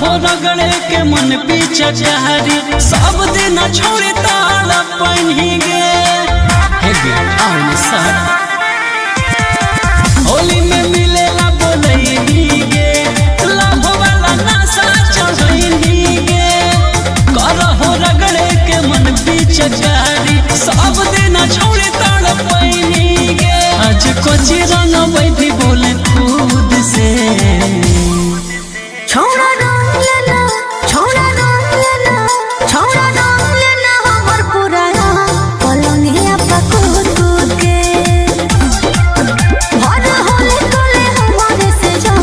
हो रगड़े के मन पीछे चहरी सब दिन छोड़ी ताला पहनी गे होली में मिलेला बोलही गे लाभ वाला नशा चढ़ही गे कर हो रगड़े के मन पीछे चहरी सब दिन छोड़ी ताला पहनी गे आज कोची रंग बैठी बोले खुद से छोड़ा रंग लेना हमर पुराना पलंगिया पकूद कूद के भर होले कोले हमारे से जा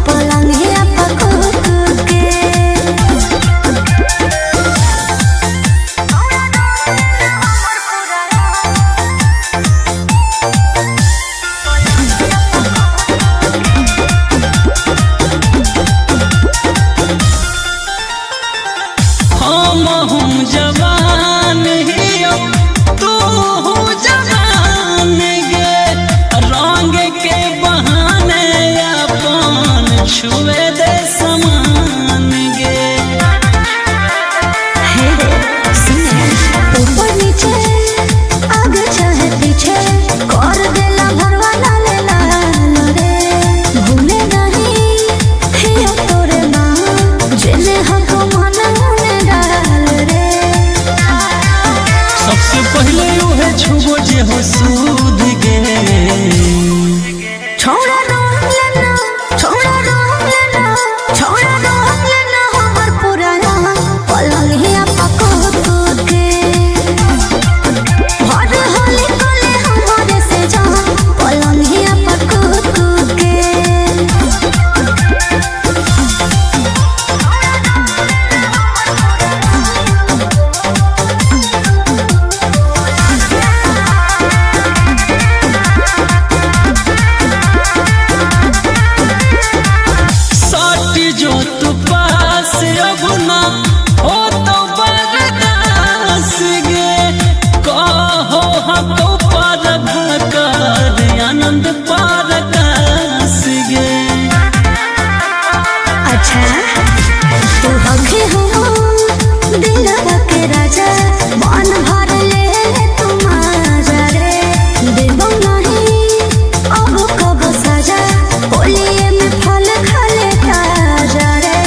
पलंगिया पकूद कूद के छोड़ा रंग लेना हमर हम जवान ही तू जवान गे रंग के बहाने अपन छुए दे समान गे ऊपर नीचे आगे चाहे पीछे कर देला भरवा लाले लाल रे भूले नहीं हे तोरे माँ जेने हमको मन में डाल रे सबसे पहले उहे छुबो जे हो सूद गे छोड़ा रंग लेना हमर पुराना पलंगिया पकूद कूद के भर होली कोले हमारे से जा पलंगिया पकूद कूद के साटी जो तू पास अब ना हो तो बरदास गे कहो हमको पार भकर आनंद पार कास गे अच्छा तू हखे हो दिलवा के राजा मन भर ले तुम्हारा रे देबो नहीं अब कब सजा होलिए में फल खाले ताजा रे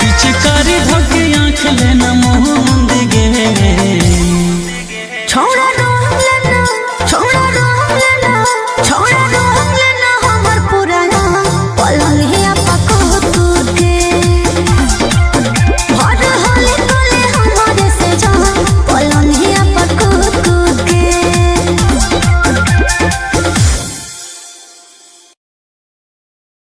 पिचकारी धके आँख लेना मोहन गे छोड़ा